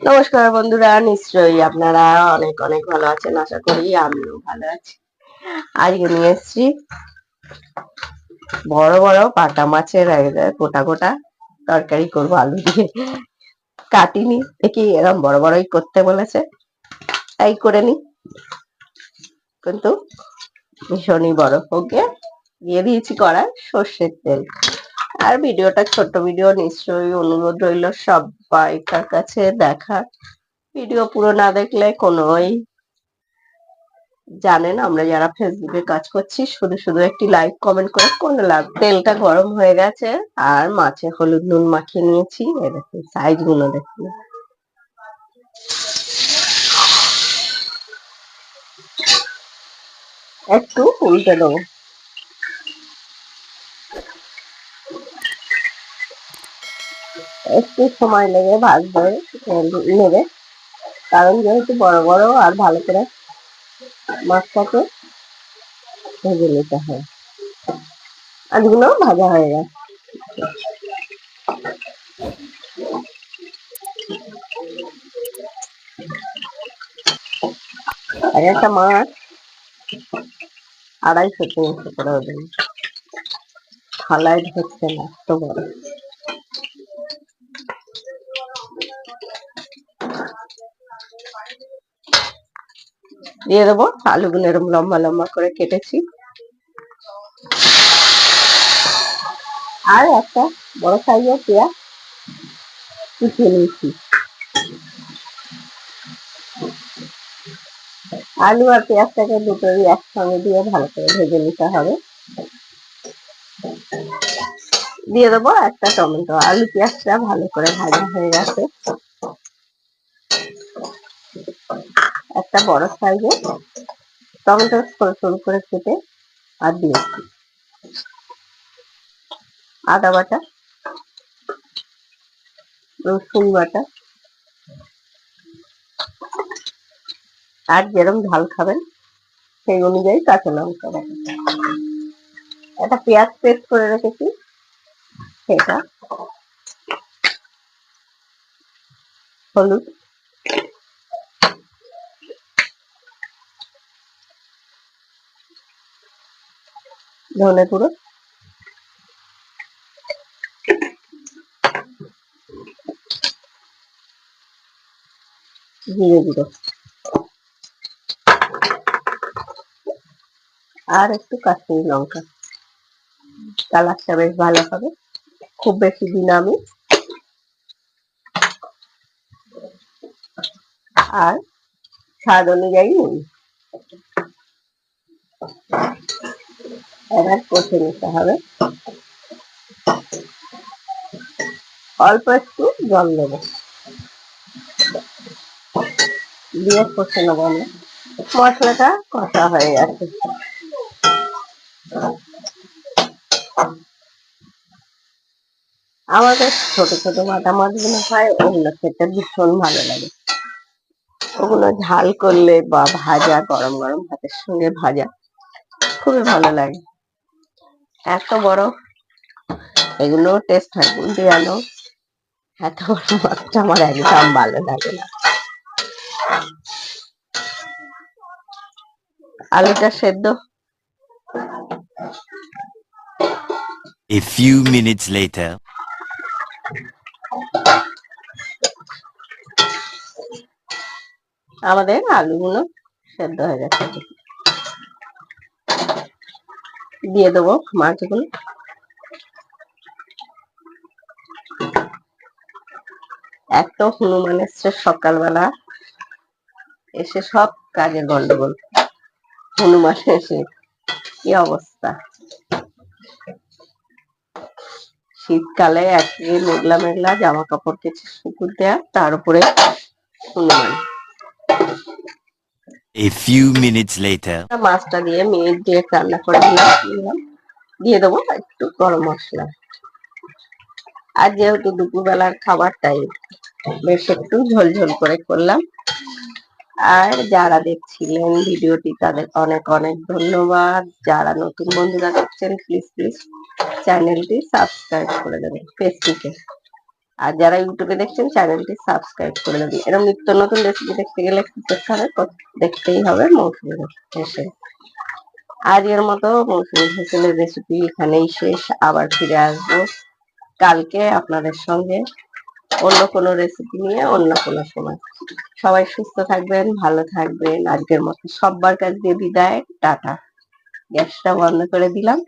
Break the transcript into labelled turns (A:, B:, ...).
A: নমস্কার বন্ধুরা, নিশ্চয়ই আপনারা অনেক অনেক ভালো আছেন। আশা করি আমিও ভালো আছি। আজকে নিয়ে এসেছি বড় বড় পাটা মাছের গোটা গোটা তরকারি করবো আলু দিয়ে। কাটিনি, দেখি এরকম বড় বড়ই করতে বলেছে তাই করে নি, কিন্তু ভীষণই বড়। ওকে দিয়ে দিয়েছি কড়াই সর্ষের তেল। আর ভিডিওটা ছোট্ট ভিডিও, নিশ্চয়ই অনুরোধ রইল সবাইকার কাছে দেখা। ভিডিও পুরো না দেখলে কোনোই, জানেন আমরা যারা ফেসবুকে কাজ করছি শুধু শুধু একটি লাইক কমেন্ট করে কোনো লাভ। তেলটা গরম হয়ে গেছে আর মাছে হলুদ নুন মাখিয়ে নিয়েছি। দেখুন সাইজ গুলো দেখুন। একটু উল্টে দেবো। একটু সময় লেগে ভাজবে নেবে, কারণ যেহেতু বড় বড় আর ভালো করে মাছটাকে ভেজে নিতে হয়। আজগুলো ভাজা হয়ে গেছে। আর একটা মাছ 250-300 করে দেবে, থালায় ধরছে না তো বড়। দিয়ে দেবো আলুগুলো এরকম লম্বা লম্বা করে কেটেছি, আর একটা বড় সাইজের পেঁয়াজ কুচিয়ে নিয়েছি। আলু আর পেঁয়াজটাকে দুটোই একসঙ্গে দিয়ে ভালো করে ভেজে নিতে হবে। দিয়ে দেবো একটা টমেটো। আলু পেঁয়াজটা ভালো করে ভাজা হয়ে গেছে। একটা বড় সাইজের টমেটো সরু সরু করে কেটে আর দিয়েছি। আদা বাটা, রসুন বাটা, আর যেরকম ঝাল খাবেন সেই অনুযায়ী কাঁচা লঙ্কা বাটা। একটা পেঁয়াজ পেস্ট করে রেখেছি সেটা, হলুদ, ধনে গুঁড়ো, জিরে গুঁড়ো, আর একটু কাশ্মীরি লঙ্কা। কালারটা বেশ ভালো হবে। খুব বেশি দিন আমি, আর স্বাদ অনুযায়ী নুন। এবার কষে নিতে হবে। অল্প একটু জল দেবো, দিয়ে কষে নেবো আমি। মশলাটা কষা হয়ে গেছে। আমাদের ছোট ছোট বাটা মাছগুলো খায়, ওগুলো খেতে ভীষণ ভালো লাগে। ওগুলো ঝাল করলে বা ভাজা, গরম গরম ভাতের সঙ্গে ভাজা খুবই ভালো লাগে। এত বড় এগুলো টেস্ট হয়, কিন্তু জানো এত বড় মাছটা আমার একদম ভালো লাগে না। আলুটা সেদ্ধ।
B: A few minutes later.
A: আমাদের আলুগুলো সেদ্ধ হয়ে গেছে। দিয়ে দেবো মাছগুলো। এত হনুমান এসছে সকালবেলা, এসে সব কাজে গন্ডগোল। হনুমান এসে কি অবস্থা! শীতকালে একে মেঘলা মেঘলা, জামা কাপড় কেচে শুকুর দেয়া, তার উপরে Hanuman.
B: A few minutes later.
A: মাছটা দিয়ে মিনিট দিয়ে রান্না করে দিলাম। দিয়ে দেবো একটু গরম মশলা। আর যেহেতু দুপুরবেলার খাবার টাইম, বেশ একটু ঝোল ঝোল করে করলাম। আর যারা দেখছিলেন ভিডিওটি তাদের অনেক অনেক ধন্যবাদ। যারা নতুন বন্ধুরা দেখছেন প্লিজ প্লিজ চ্যানেলটি সাবস্ক্রাইব করে দেবেন ফেসবুকে। আর যারা ইউটিউবে দেখছেন চ্যানেলটি সাবস্ক্রাইব করে দেবেন। এরকম নিত্য নতুন রেসিপি দেখতে গেলে কি করতে হবে? দেখতেই হবে মৌসুমী হেসেল। আজকের মতো মৌসুমী হেসেলের রেসিপি এখানেই শেষ। আবার ফিরে আসবো কালকে আপনাদের সঙ্গে অন্য কোনো রেসিপি নিয়ে অন্য কোনো সময়। সবাই সুস্থ থাকবেন, ভালো থাকবেন। আজকের মতো সব্বার কাছ দিয়ে বিদায়, টাটা। গ্যাসটা বন্ধ করে দিলাম।